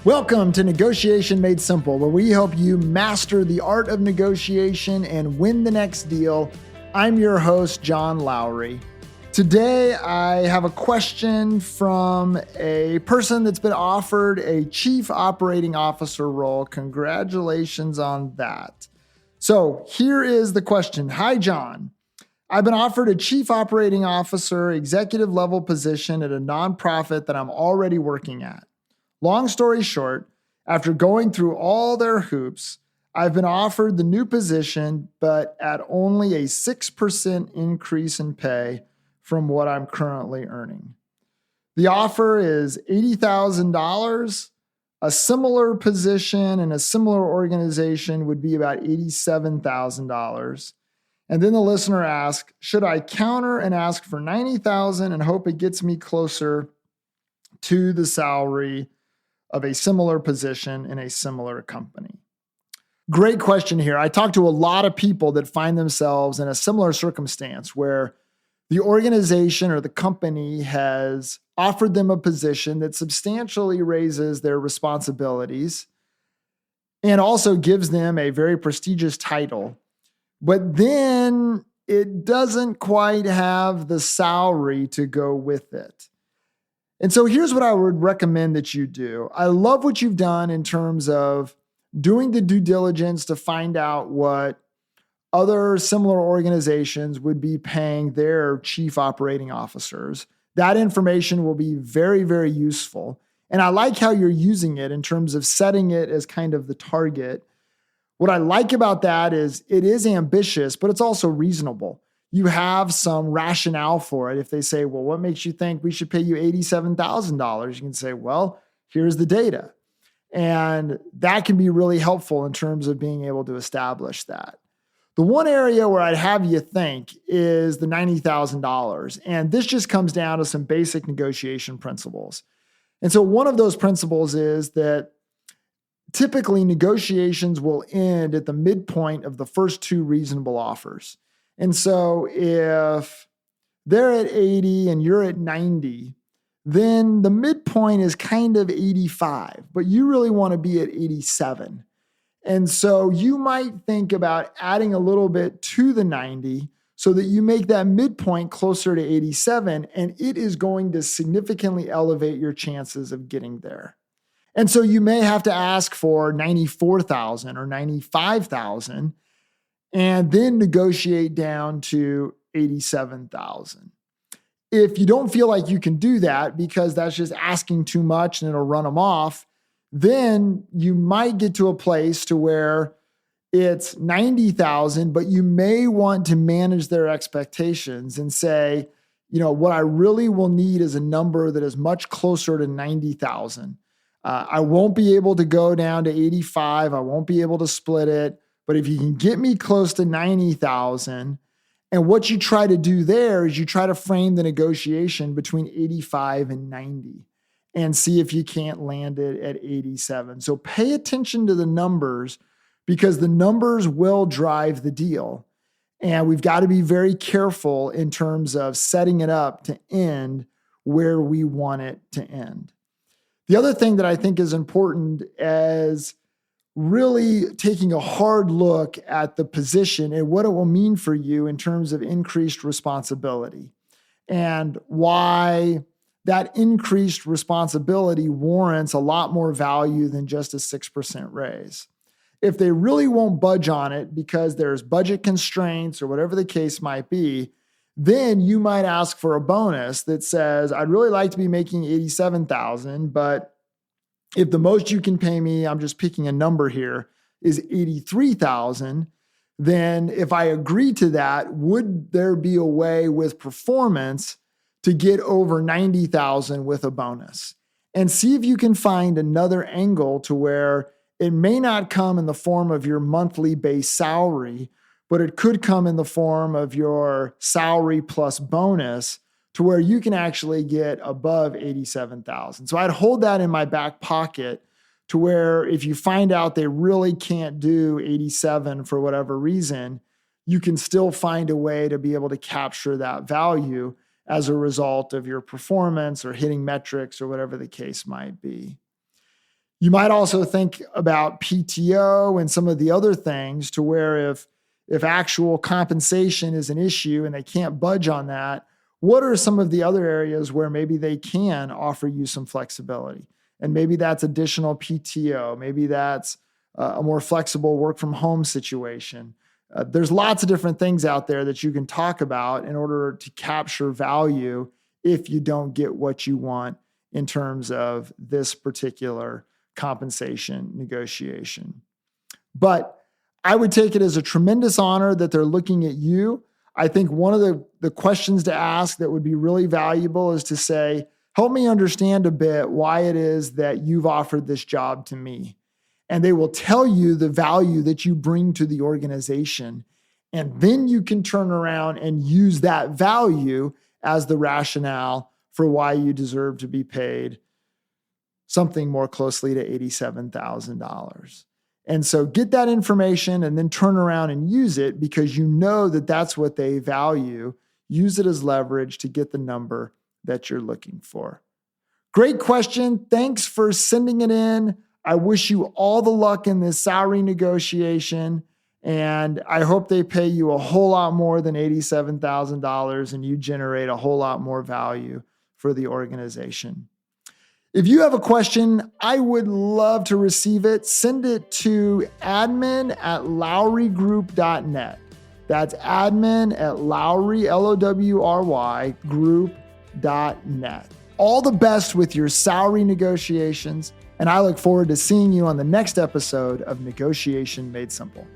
Welcome to Negotiation Made Simple, where we help you master the art of negotiation and win the next deal. I'm your host, John Lowry. Today, I have a question from a person that's been offered a chief operating officer role. Congratulations on that. So here is the question. Hi, John. I've been offered a chief operating officer executive level position at a nonprofit that I'm already working at. Long story short, after going through all their hoops, I've been offered the new position, but at only a 6% increase in pay from what I'm currently earning. The offer is $80,000. A similar position in a similar organization would be about $87,000. And then the listener asks, should I counter and ask for $90,000 and hope it gets me closer to the salary of a similar position in a similar company? Great question here. I talk to a lot of people that find themselves in a similar circumstance where the organization or the company has offered them a position that substantially raises their responsibilities and also gives them a very prestigious title. But then it doesn't quite have the salary to go with it. And so here's what I would recommend that you do. I love what you've done in terms of doing the due diligence to find out what other similar organizations would be paying their chief operating officers. That information will be very, very useful. And I like how you're using it in terms of setting it as kind of the target. What I like about that is it is ambitious, but it's also reasonable. You have some rationale for it. If they say, well, what makes you think we should pay you $87,000? You can say, well, here's the data. And that can be really helpful in terms of being able to establish that. The one area where I'd have you think is the $90,000. And this just comes down to some basic negotiation principles. And so one of those principles is that typically negotiations will end at the midpoint of the first two reasonable offers. And so if they're at 80 and you're at 90, then the midpoint is kind of 85, but you really want to be at 87. And so you might think about adding a little bit to the 90 so that you make that midpoint closer to 87, and it is going to significantly elevate your chances of getting there. And so you may have to ask for 94,000 or 95,000 and then negotiate down to 87,000. If you don't feel like you can do that because that's just asking too much and it'll run them off, then you might get to a place to where it's 90,000, but you may want to manage their expectations and say, what I really will need is a number that is much closer to 90,000. I won't be able to go down to 85. I won't be able to split it. But if you can get me close to 90,000, and what you try to do there is you try to frame the negotiation between 85 and 90 and see if you can't land it at 87. So pay attention to the numbers because the numbers will drive the deal. And we've got to be very careful in terms of setting it up to end where we want it to end. The other thing that I think is important is really taking a hard look at the position and what it will mean for you in terms of increased responsibility and why that increased responsibility warrants a lot more value than just a 6% raise. If they really won't budge on it because there's budget constraints or whatever the case might be, then you might ask for a bonus that says, I'd really like to be making 87,000, but if the most you can pay me, I'm just picking a number here, is 83,000, then if I agree to that, would there be a way with performance to get over 90,000 with a bonus? And see if you can find another angle to where it may not come in the form of your monthly base salary, but it could come in the form of your salary plus bonus to where you can actually get above 87,000. So I'd hold that in my back pocket to where if you find out they really can't do 87 for whatever reason, you can still find a way to be able to capture that value as a result of your performance or hitting metrics or whatever the case might be. You might also think about PTO and some of the other things to where if actual compensation is an issue and they can't budge on that, what are some of the other areas where maybe they can offer you some flexibility? And maybe that's additional PTO. Maybe that's a more flexible work from home situation. There's lots of different things out there that you can talk about in order to capture value if you don't get what you want in terms of this particular compensation negotiation. But I would take it as a tremendous honor that they're looking at you. I think one of the questions to ask that would be really valuable is to say, help me understand a bit why it is that you've offered this job to me. And they will tell you the value that you bring to the organization. And then you can turn around and use that value as the rationale for why you deserve to be paid something more closely to $87,000. And so get that information and then turn around and use it because you know that that's what they value. Use it as leverage to get the number that you're looking for. Great question. Thanks for sending it in. I wish you all the luck in this salary negotiation. And I hope they pay you a whole lot more than $87,000 and you generate a whole lot more value for the organization. If you have a question, I would love to receive it. Send it to admin@lowrygroup.net. That's admin@Lowry, Lowry, group.net. All the best with your salary negotiations, and I look forward to seeing you on the next episode of Negotiation Made Simple.